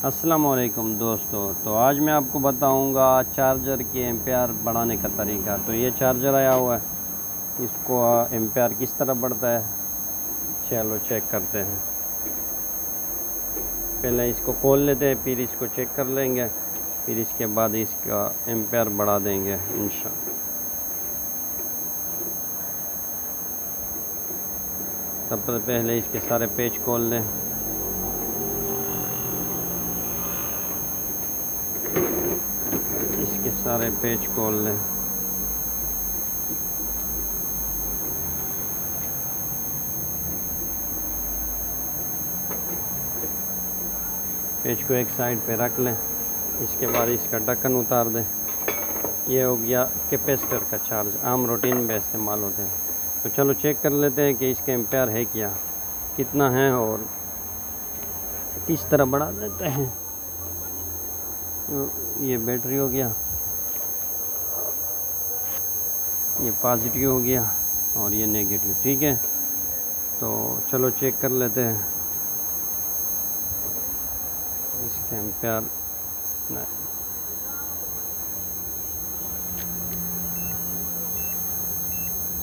अस्सलाम वालेकुम दोस्तों। तो आज मैं आपको बताऊंगा चार्जर के एम्पेयर बढ़ाने का तरीका। तो ये चार्जर आया हुआ है, इसको एम्पेयर किस तरह बढ़ता है चलो चेक करते हैं। पहले इसको खोल लेते हैं, फिर इसको चेक कर लेंगे, फिर इसके बाद इसका एम्पेयर बढ़ा देंगे इंशाअल्लाह। तब तक पहले इसके सारे पेज खोल लें। इसके सारे पेज खोल लें। पेज को एक साइड पे रख लें। इसके बाद इसका ढक्कन उतार दें। ये हो गया कैपेसिटर का चार्ज, आम रूटीन में इस्तेमाल होते हैं। तो चलो चेक कर लेते हैं कि इसके एम्पेयर है क्या, कितना है और किस तरह बढ़ा देते हैं। ये बैटरी हो गया, ये पॉजिटिव हो गया और ये नेगेटिव। ठीक है, तो चलो चेक कर लेते हैं इसके एम्पेयर। नहीं,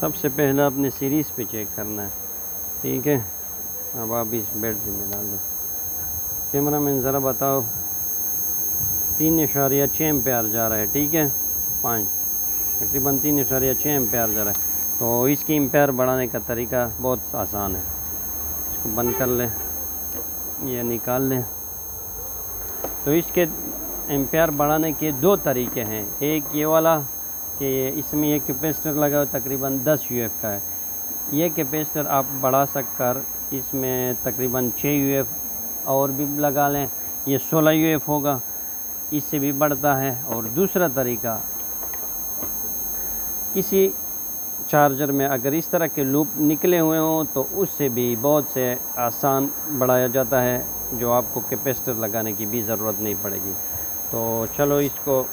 सबसे पहले अपने सीरीज़ पे चेक करना है। ठीक है, अब आप इस बैटरी में डाल दें। कैमरा मैन ज़रा बताओ, 3.6 एम्पेयर जा रहा है। ठीक है, 5 तकरीबन 3.6 एम्पेयर जा रहा है। तो इसकी एम्पेयर बढ़ाने का तरीका बहुत आसान है। इसको बंद कर लें, ये निकाल लें। तो इसके एम्पेयर बढ़ाने के दो तरीके हैं। एक ये वाला कि इसमें ये कैपेसिटर लगा हुआ तकरीबन 10 यूएफ का है। ये कैपेसिटर आप बढ़ा सककर इसमें तकरीबन 6 यूएफ और भी लगा लें, ये 16 यूएफ होगा, इससे भी बढ़ता है। और दूसरा तरीका, किसी चार्जर में अगर इस तरह के लूप निकले हुए हों तो उससे भी बहुत से आसान बढ़ाया जाता है, जो आपको कैपेसिटर लगाने की भी ज़रूरत नहीं पड़ेगी। तो चलो इसको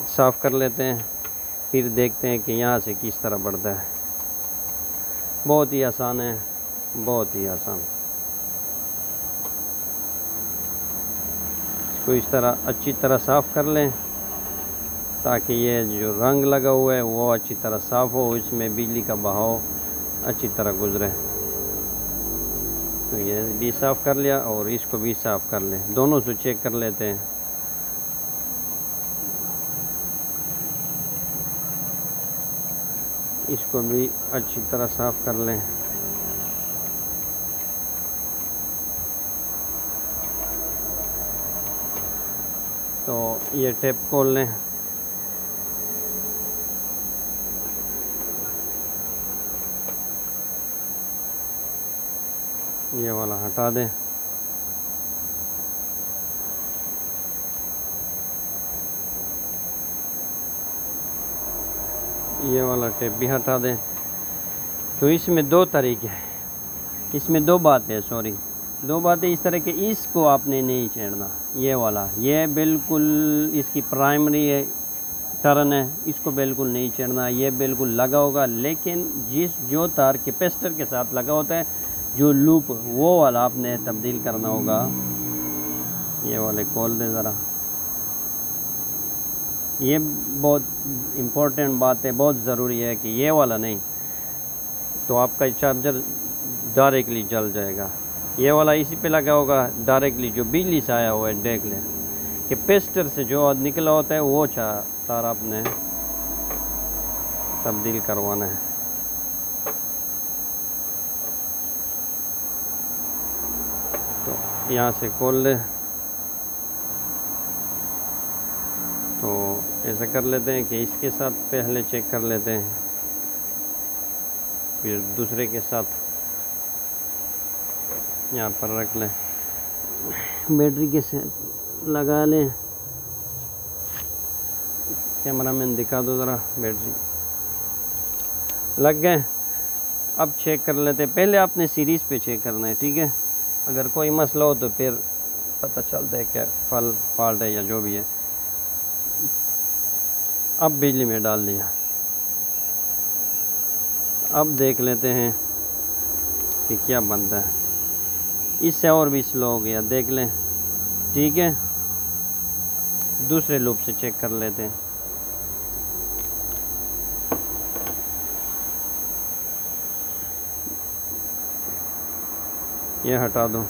साफ़ कर लेते हैं, फिर देखते हैं कि यहाँ से किस तरह बढ़ता है। बहुत ही आसान है, बहुत ही आसान। इसको इस तरह अच्छी तरह साफ़ कर लें ताकि ये जो रंग लगा हुआ है वो अच्छी तरह साफ़ हो, इसमें बिजली का बहाव अच्छी तरह गुजरे। तो ये भी साफ़ कर लिया और इसको भी साफ़ कर लें, दोनों से चेक कर लेते हैं। इसको भी अच्छी तरह साफ़ कर लें। तो ये टेप खोल लें। ये वाला हटा दें। ये वाला टेप भी हटा दें। तो इसमें दो तरीके हैं, इसमें दो बातें, दो बातें इस तरह के। इसको आपने नहीं छेड़ना, ये वाला, ये बिल्कुल इसकी प्राइमरी है, टर्न है, इसको बिल्कुल नहीं छेड़ना। ये बिल्कुल लगा होगा, लेकिन जो तार कैपेसिटर के साथ लगा होता है, जो लूप, वो वाला आपने तब्दील करना होगा। ये वाले खोल दें ज़रा। ये बहुत इम्पोर्टेंट बात है, बहुत ज़रूरी है कि ये वाला नहीं, तो आपका चार्जर डायरेक्टली जल जाएगा। ये वाला इसी पे लगा होगा डायरेक्टली, जो बिजली से आया हुआ है। देख लें, कैपेसिटर से जो निकला होता है वो तार आपने तब्दील करवाना है। तो यहाँ से खोल ले। तो ऐसा कर लेते हैं कि इसके साथ पहले चेक कर लेते हैं, फिर दूसरे के साथ यहाँ पर रख लें, बैटरी के साथ लगा लें। कैमरा मैन दिखा दो ज़रा, बैटरी लग गए। अब चेक कर लेते हैं, पहले आपने सीरीज़ पे चेक करना है। ठीक है, अगर कोई मसला हो तो फिर पता चलता है क्या फॉल्ट है या जो भी है। अब बिजली में डाल दिया, अब देख लेते हैं कि क्या बनता है। इससे और भी स्लो हो गया, देख लें। ठीक है, दूसरे लूप से चेक कर लेते हैं। ये हटा दो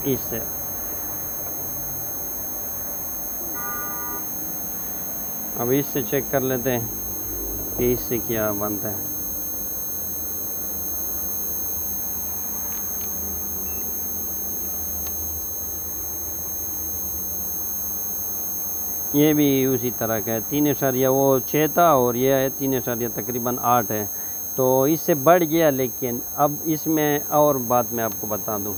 इससे। अब इससे चेक कर लेते हैं कि इससे क्या बनता है। ये भी उसी तरह का है, 3 वो 6 था और ये है 3 तकरीबन 8 है। तो इससे बढ़ गया, लेकिन अब इसमें और बात मैं आपको बता दूं,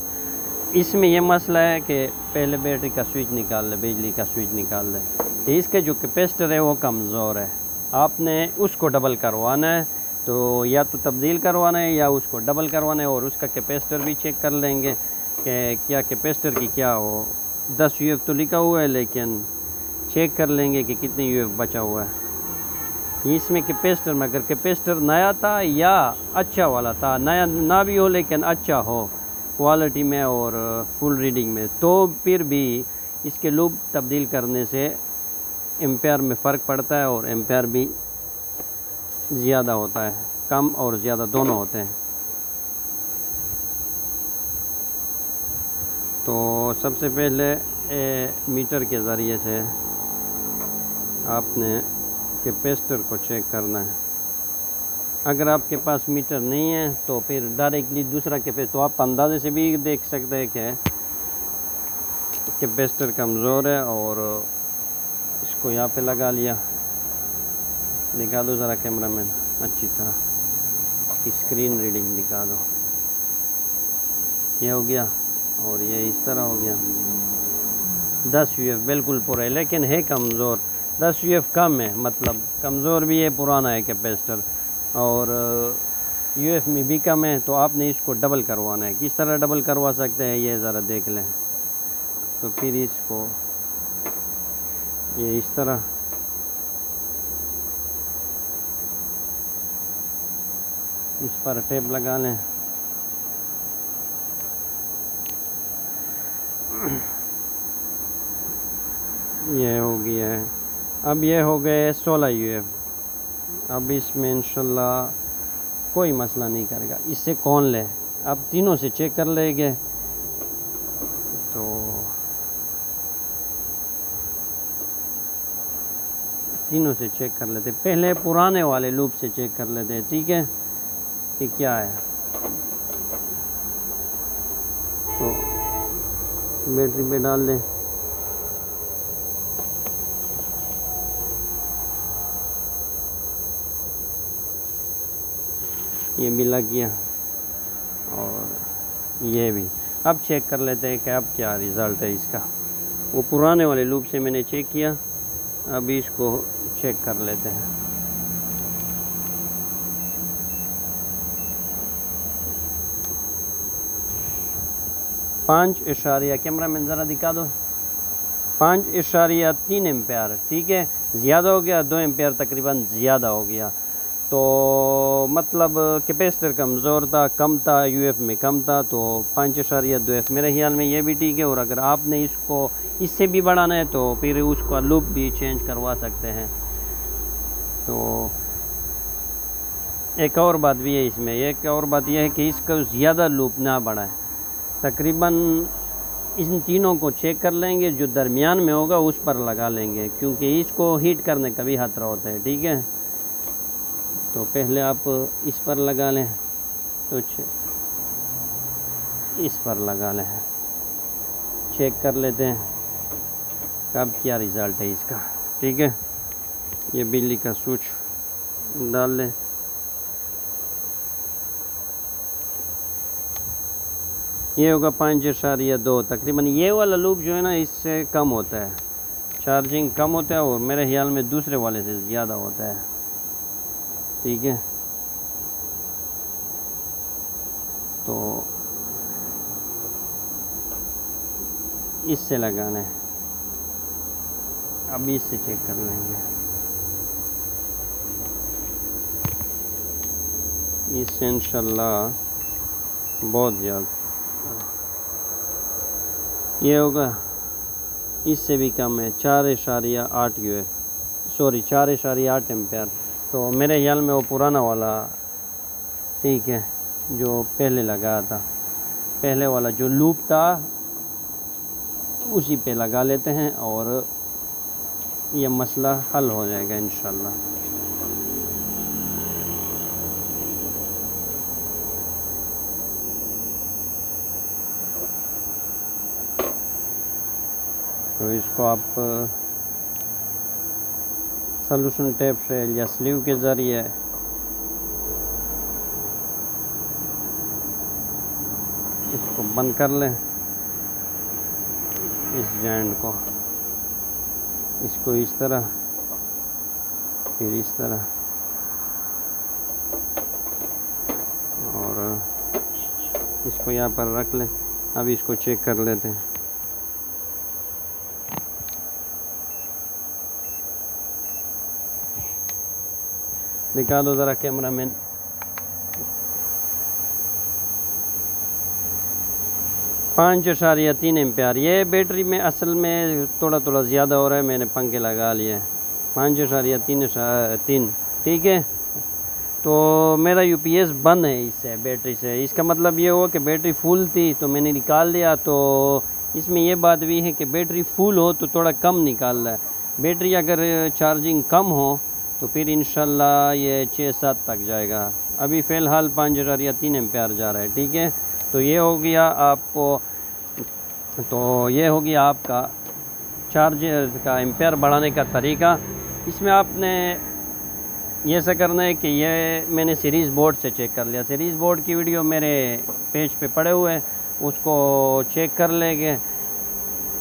इसमें ये मसला है कि पहले बैटरी का स्विच निकाल ले, बिजली का स्विच निकाल ले, तो इसके जो कैपेसिटर है वो कमज़ोर है। आपने उसको डबल करवाना है, तो या तो तब्दील करवाना है या उसको डबल करवाना है। और उसका कैपेसिटर भी चेक कर लेंगे कि क्या कैपेसिटर की क्या हो। 10 यूएफ तो लिखा हुआ है, लेकिन चेक कर लेंगे कि कितने यूएफ बचा हुआ है इसमें कैपेसिटर में। अगर कैपेसिटर नया था या अच्छा वाला था, नया ना भी हो लेकिन अच्छा हो क्वालिटी में और फुल रीडिंग में, तो फिर भी इसके लूप तब्दील करने से एम्पेयर में फ़र्क पड़ता है और एम्पेयर भी ज़्यादा होता है, कम और ज़्यादा दोनों होते हैं। तो सबसे पहले मीटर के ज़रिए से आपने कैपेसिटर को चेक करना है। अगर आपके पास मीटर नहीं है तो फिर डायरेक्टली दूसरा कैपेसिटर, तो आप अंदाजे से भी देख सकते हैं कि कैपेसिटर कमज़ोर है। और इसको यहाँ पे लगा लिया। दिखा दो ज़रा कैमरामैन अच्छी तरह, इसकी स्क्रीन रीडिंग दिखा दो। ये हो गया और ये इस तरह हो गया। 10 यूएफ बिल्कुल पूरा है, लेकिन है कमज़ोर। 10 यूएफ कम है, मतलब कमज़ोर भी है, पुराना है कैपेसिटर, और यूएफ में भी कम है। तो आपने इसको डबल करवाना है। किस तरह डबल करवा सकते हैं ये ज़रा देख लें। तो फिर इसको ये इस तरह इस पर टेप लगा लें। ये हो गया है। अब ये हो गए 16 यूएफ। अब इसमें इंशाल्लाह कोई मसला नहीं करेगा। इससे कौन ले, अब तीनों से चेक कर लेंगे। तो तीनों से चेक कर लेते, पहले पुराने वाले लूप से चेक कर लेते हैं, ठीक है, कि क्या है। तो बैटरी पे डाल दें। ये भी लग गया और ये भी। अब चेक कर लेते हैं कि अब क्या रिज़ल्ट है इसका। वो पुराने वाले लूप से मैंने चेक किया, अभी इसको चेक कर लेते हैं। पाँच इशारिया, कैमरा मैन ज़रा दिखा दो, 5.3 एम्पेयर, ठीक है। ज़्यादा हो गया, 2 एम्पेयर तकरीबन ज़्यादा हो गया। तो मतलब कैपेसिटर कमज़ोर था, कम था, यूएफ में कम था, तो 5.2 एफ मेरे ख्याल में ये भी ठीक है। और अगर आपने इसको इससे भी बढ़ाना है तो फिर उसका लूप भी चेंज करवा सकते हैं। तो एक और बात भी है इसमें, एक और बात यह है कि इसका ज़्यादा लूप ना बढ़ाए। तकरीबन इन तीनों को चेक कर लेंगे, जो दरमियान में होगा उस पर लगा लेंगे, क्योंकि इसको हीट करने का भी खतरा होता है, ठीक है। तो पहले आप इस पर लगा लें, तो इस पर लगा लें, चेक कर लेते हैं कब क्या रिज़ल्ट है इसका, ठीक है। ये बिजली का स्विच डाल लें। ये होगा 5.2 तकरीबन। ये वाला लूप जो है ना, इससे कम होता है, चार्जिंग कम होता है, और मेरे ख्याल में दूसरे वाले से ज़्यादा होता है, ठीक है। तो इससे लगाना है, अभी इससे चेक कर लेंगे। इससे इंशाल्लाह बहुत ज़्यादा ये होगा, इससे भी कम है 4.8 UF, सॉरी 4.8 एम्पेयर। तो मेरे ख्याल में वो पुराना वाला ठीक है जो पहले लगाया था, पहले वाला जो लूप था उसी पे लगा लेते हैं और ये मसला हल हो जाएगा इंशाल्लाह। तो इसको आप सॉल्यूशन टेप से या स्लीव के ज़रिए इसको बंद कर लें, इस जॉइंट को, इसको इस तरह, फिर इस तरह, और इसको यहाँ पर रख लें। अब इसको चेक कर लेते हैं। दिखा दो ज़रा कैमरा मैन। पाँच 5.3 एम्पियर। ये बैटरी में असल में थोड़ा थोड़ा ज़्यादा हो रहा है, मैंने पंखे लगा लिए। 5.3 ठीक है। तो मेरा यूपीएस बंद है इससे, बैटरी से। इसका मतलब ये हुआ कि बैटरी फुल थी तो मैंने निकाल लिया। तो इसमें ये बात भी है कि बैटरी फुल हो तो थोड़ा कम निकाल रहा है। बैटरी अगर चार्जिंग कम हो तो फिर इंशाल्लाह ये 6-7 तक जाएगा। अभी फ़िलहाल 5.3 एम्पियर जा रहा है, ठीक है। तो ये हो गया आपको, तो ये हो गया आपका चार्जर का एम्पियर बढ़ाने का तरीका। इसमें आपने ये ऐसा करना है कि ये मैंने सीरीज़ बोर्ड से चेक कर लिया। सीरीज़ बोर्ड की वीडियो मेरे पेज पे पड़े हुए हैं, उसको चेक कर लेंगे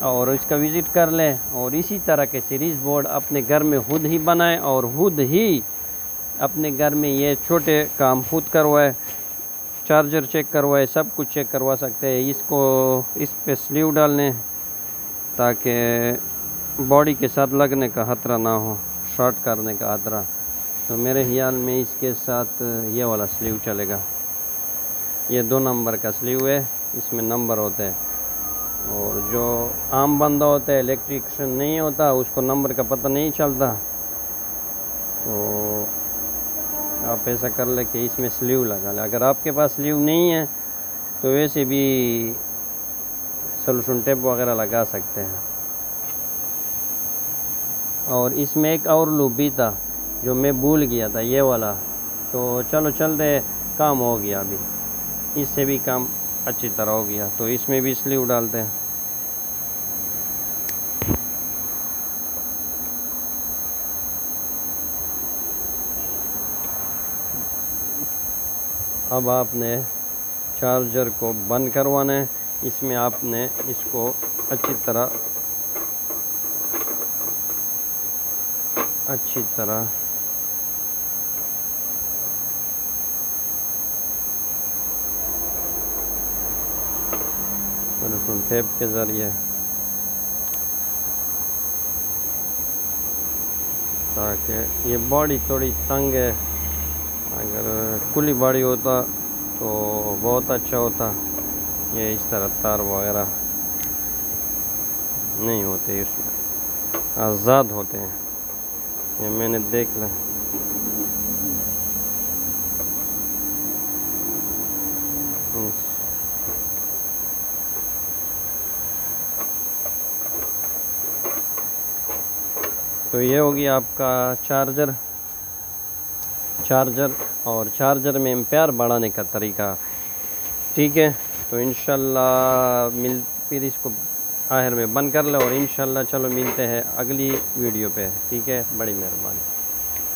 और इसका विज़िट कर लें। और इसी तरह के सीरीज़ बोर्ड अपने घर में खुद ही बनाएं और खुद ही अपने घर में ये छोटे काम खुद करवाए, चार्जर चेक करवाए, सब कुछ चेक करवा सकते हैं। इसको इस पे स्लीव डालने ताकि बॉडी के साथ लगने का खतरा ना हो, शॉर्ट करने का खतरा। तो मेरे ख्याल में इसके साथ ये वाला स्लीव चलेगा। ये 2 नंबर का स्लीव है, इसमें नंबर होते हैं। और जो आम बंदा होता है, इलेक्ट्रिशियन नहीं होता, उसको नंबर का पता नहीं चलता। तो आप ऐसा कर ले कि इसमें स्लीव लगा ले। अगर आपके पास स्लीव नहीं है तो वैसे भी सॉल्यूशन टेप वगैरह लगा सकते हैं। और इसमें एक और लूप भी था जो मैं भूल गया था, ये वाला। तो चलो चलते, काम हो गया अभी, इससे भी काम अच्छी तरह हो गया। तो इसमें भी स्लीव डालते हैं। अब आपने चार्जर को बंद करवाना है। इसमें आपने इसको अच्छी तरह सॉल्यूशन टेप के ज़रिए, ताकि ये बॉडी थोड़ी तंग है। अगर खुली बॉडी होता तो बहुत अच्छा होता। ये इस तरह तार वगैरह नहीं होते, इसमें आज़ाद होते हैं। ये मैंने देख लिया। तो ये होगी आपका चार्जर और चार्जर में एम्पेयर बढ़ाने का तरीका, ठीक है। तो इंशाल्लाह फिर इसको आखिर में बंद कर ले और इंशाल्लाह चलो मिलते हैं अगली वीडियो पे, ठीक है। बड़ी मेहरबानी।